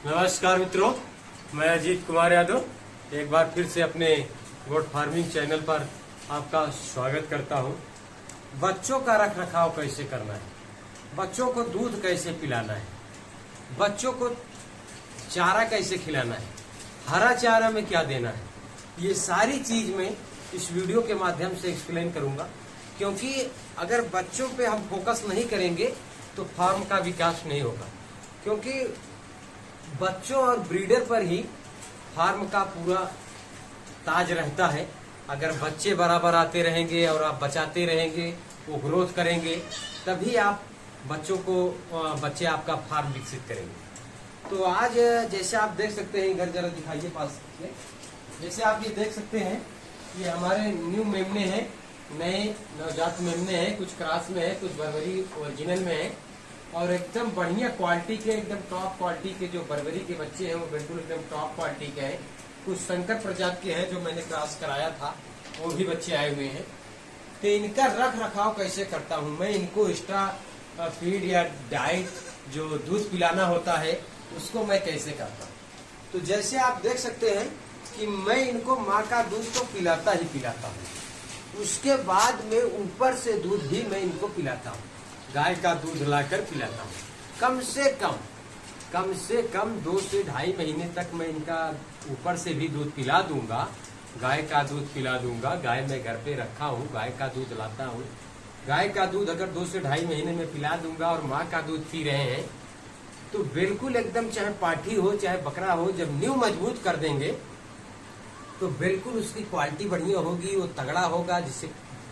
नमस्कार मित्रों, मैं अजीत कुमार यादव एक बार फिर से अपने गोट फार्मिंग चैनल पर आपका स्वागत करता हूं। बच्चों का रख रखाव कैसे करना है, बच्चों को दूध कैसे पिलाना है, बच्चों को चारा कैसे खिलाना है, हरा चारा में क्या देना है, ये सारी चीज मैं इस वीडियो के माध्यम से एक्सप्लेन करूंगा। क्योंकि अगर बच्चों पे हम फोकस नहीं करेंगे तो फार्म का विकास नहीं होगा। क्योंकि बच्चों और ब्रीडर पर ही फार्म का पूरा ताज रहता है। अगर बच्चे बराबर आते रहेंगे और आप बचाते रहेंगे, वो ग्रोथ करेंगे, तभी आप बच्चे आपका फार्म विकसित करेंगे। तो आज जैसे आप देख सकते हैं, इधर जरा दिखाइए पास में, जैसे आप ये देख सकते हैं, ये हमारे न्यू मेमने हैं, नए नवजात मेमने हैं, कुछ क्रॉस में है, कुछ बर्बरी ओरिजिनल में है। और एकदम बढ़िया क्वालिटी के, एकदम टॉप क्वालिटी के जो बर्बरी के बच्चे हैं वो बिल्कुल एकदम टॉप क्वालिटी के हैं। कुछ संकर प्रजाति के हैं जो मैंने क्रॉस कराया था, वो भी बच्चे आए हुए हैं। तो इनका रख रखाव कैसे करता हूँ मैं, इनको एक्स्ट्रा फीड या डाइट जो दूध पिलाना होता है उसको मैं कैसे करता हूँ। तो जैसे आप देख सकते हैं कि मैं इनको माँ का दूध तो पिलाता ही पिलाता हूँ, उसके बाद में ऊपर से दूध भी मैं इनको पिलाता हूँ। गाय का दूध लाकर पिलाता हूँ। कम से कम 2 से ढाई महीने तक मैं इनका ऊपर से भी दूध पिला दूंगा। गाय का दूध पिला दूंगा। गाय मैं घर पे रखा हूँ, गाय का दूध लाता हूँ। गाय का दूध अगर 2 से ढाई महीने में पिला दूंगा और माँ का दूध पी रहे हैं तो बिल्कुल एकदम, चाहे पाठी हो चाहे बकरा हो, जब न्यू मजबूत कर देंगे तो बिल्कुल उसकी क्वालिटी बढ़िया होगी, वो तगड़ा होगा, जिससे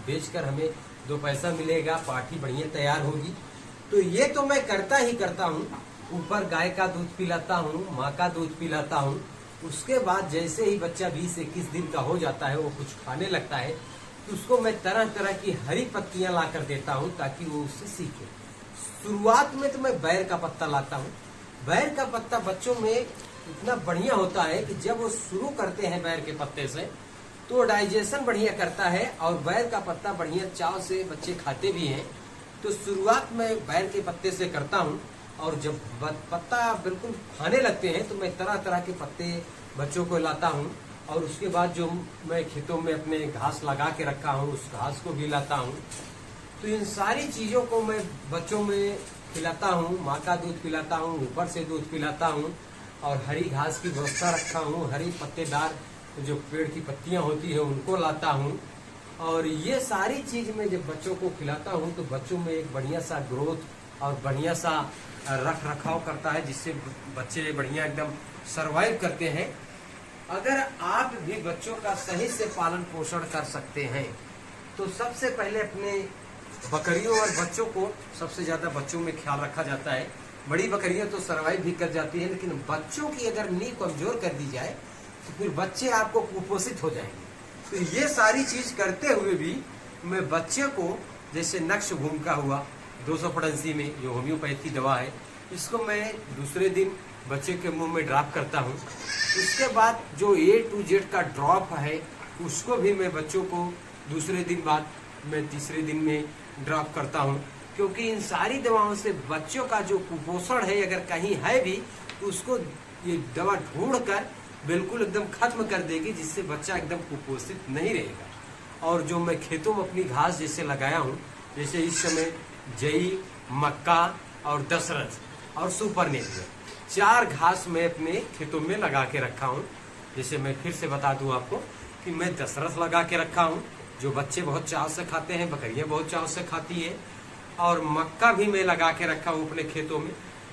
बेचकर हमें 2 पैसा मिलेगा, पाठी बढ़िया तैयार होगी। तो ये तो मैं करता ही करता हूँ। ऊपर गाय का दूध पिलाता हूँ, माँ का दूध पिलाता हूँ। उसके बाद जैसे ही बच्चा 20-21 दिन का हो जाता है, वो कुछ खाने लगता है, तो उसको मैं तरह तरह की हरी पत्तियां ला कर देता हूँ ताकि वो उससे सीखे। शुरुआत में तो मैं बैर का पत्ता लाता हूँ। बैर का पत्ता बच्चों में इतना बढ़िया होता है कि जब वो शुरू करते हैं बैर के पत्ते से तो डाइजेशन बढ़िया करता है और बैर का पत्ता बढ़िया चाव से बच्चे खाते भी हैं। तो शुरुआत में बैर के पत्ते से करता हूँ और जब पत्ता बिल्कुल खाने लगते हैं तो मैं तरह तरह के पत्ते बच्चों को लाता हूँ। और उसके बाद जो मैं खेतों में अपने घास लगा के रखा हूँ उस घास को भी लाता हूँ। तो इन सारी चीजों को मैं बच्चों में खिलाता हूँ। माँ का दूध पिलाता हूँ, ऊपर से दूध पिलाता हूँ और हरी घास की व्यवस्था रखा हूँ। हरी पत्तेदार जो पेड़ की पत्तियां होती है उनको लाता हूँ। और ये सारी चीज मैं जब बच्चों को खिलाता हूँ तो बच्चों में एक बढ़िया सा ग्रोथ और बढ़िया सा रख रखाव करता है, जिससे बच्चे बढ़िया एकदम सरवाइव करते हैं। अगर आप भी बच्चों का सही से पालन पोषण कर सकते हैं तो सबसे पहले अपने बकरियों और बच्चों को, सबसे ज्यादा बच्चों में ख्याल रखा जाता है। बड़ी बकरियां तो सरवाइव भी कर जाती है, लेकिन बच्चों की अगर नींव कमजोर कर दी जाए तो फिर बच्चे आपको कुपोषित हो जाएंगे। तो ये सारी चीज करते हुए भी मैं बच्चे को, जैसे नक्श भूमिका हुआ 200 में, जो होम्योपैथी दवा है, इसको मैं दूसरे दिन बच्चे के मुंह में ड्रॉप करता हूँ। उसके बाद जो A to Z का ड्रॉप है उसको भी मैं बच्चों को दूसरे दिन बाद, मैं तीसरे दिन में ड्रॉप करता हूँ। क्योंकि इन सारी दवाओं से बच्चों का जो कुपोषण है अगर कहीं है भी तो उसको ये दवा ढूंढ कर बिल्कुल एकदम खत्म कर देगी, जिससे बच्चा एकदम कुपोषित नहीं रहेगा। और जो मैं खेतों में अपनी घास जैसे लगाया हूँ, जैसे इस समय जई, मक्का और दशरथ और सुपर नेपियर, 4 घास मैं अपने खेतों में लगा के रखा हूँ। जैसे मैं फिर से बता दूं आपको कि मैं दशरथ लगा के रखा हूँ, जो बच्चे बहुत चाव से खाते हैं, बकरियां बहुत चाव से खाती है। और मक्का भी मैं लगा के रखा हूँ अपने खेतों में।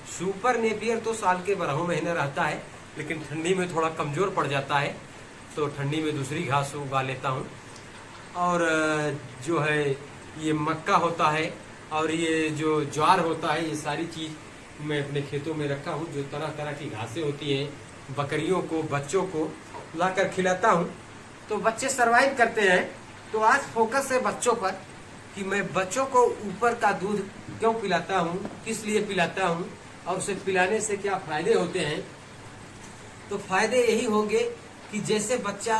सुपर नेपियर तो साल के 12 महीने रहता है, लेकिन ठंडी में थोड़ा कमजोर पड़ जाता है, तो ठंडी में दूसरी घास उगा लेता हूँ। और जो है ये मक्का होता है और ये जो ज्वार होता है, ये सारी चीज मैं अपने खेतों में रखा हूँ। जो तरह तरह की घासें होती हैं, बकरियों को, बच्चों को लाकर खिलाता हूँ, तो बच्चे सरवाइव करते हैं। तो आज फोकस है बच्चों पर कि मैं बच्चों को ऊपर का दूध क्यों पिलाता हूँ, किस लिए पिलाता हूँ और उसे पिलाने से क्या फायदे होते हैं। तो फायदे यही होंगे कि जैसे बच्चा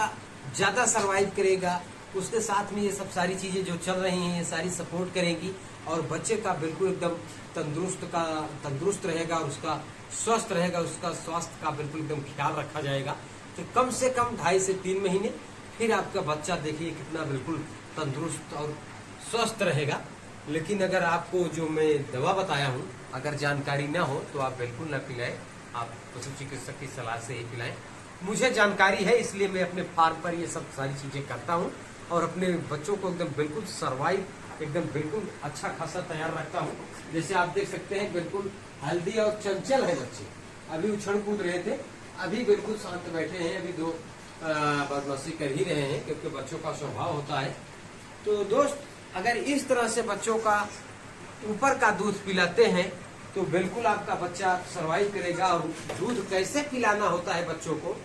ज्यादा सरवाइव करेगा, उसके साथ में ये सब सारी चीजें जो चल रही हैं ये सारी सपोर्ट करेंगी और बच्चे का बिल्कुल एकदम तंदुरुस्त रहेगा और उसका स्वस्थ रहेगा, उसका स्वास्थ्य का बिल्कुल एकदम ख्याल रखा जाएगा। तो कम से कम 2.5 से 3 महीने, फिर आपका बच्चा देखिए कितना बिल्कुल तंदुरुस्त और स्वस्थ रहेगा। लेकिन अगर आपको जो मैं दवा बताया हूँ अगर जानकारी ना हो तो आप बिल्कुल ना पिलाएं, आप पशु चिकित्सक की सलाह से ही पिलाएं। मुझे जानकारी है इसलिए मैं अपने फार्म पर ये सब सारी चीजें करता हूँ और अपने बच्चों को एकदम बिल्कुल सर्वाइव, एकदम बिल्कुल अच्छा खासा तैयार रखता हूँ। जैसे आप देख सकते हैं बिल्कुल हेल्दी और चंचल है बच्चे, अभी उछल कूद रहे थे, अभी बिल्कुल शांत बैठे हैं, अभी दो बदमाशी कर ही रहे हैं क्योंकि बच्चों का स्वभाव होता है। तो दोस्त अगर इस तरह से बच्चों का ऊपर का दूध पिलाते हैं तो बिल्कुल आपका बच्चा सरवाइव करेगा। और दूध कैसे पिलाना होता है बच्चों को,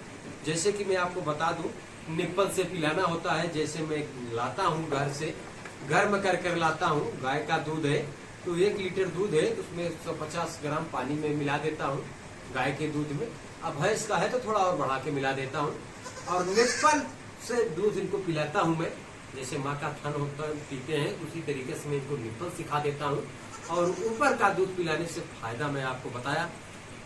जैसे कि मैं आपको बता दूं, निप्पल से पिलाना होता है। जैसे मैं लाता हूं घर से, गर्म कर लाता हूं, गाय का दूध है तो 1 लीटर दूध है तो उसमें 150 ग्राम पानी में मिला देता हूं गाय के दूध में। अब भैंस का है तो थोड़ा और बढ़ा के मिला देता हूं और निप्पल से दूध इनको पिलाता हूं मैं। जैसे माँ का थन होता है पीते हैं उसी तरीके से मैं इनको निप्पल सिखा देता हूँ और ऊपर का दूध पिलाने से फायदा मैं आपको बताया।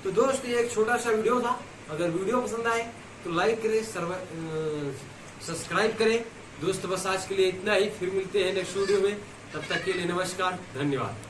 तो दोस्त ये एक छोटा सा वीडियो था, अगर वीडियो पसंद आए तो लाइक करें, सब्सक्राइब करें। दोस्त बस आज के लिए इतना ही, फिर मिलते हैं नेक्स्ट वीडियो में, तब तक के लिए नमस्कार, धन्यवाद।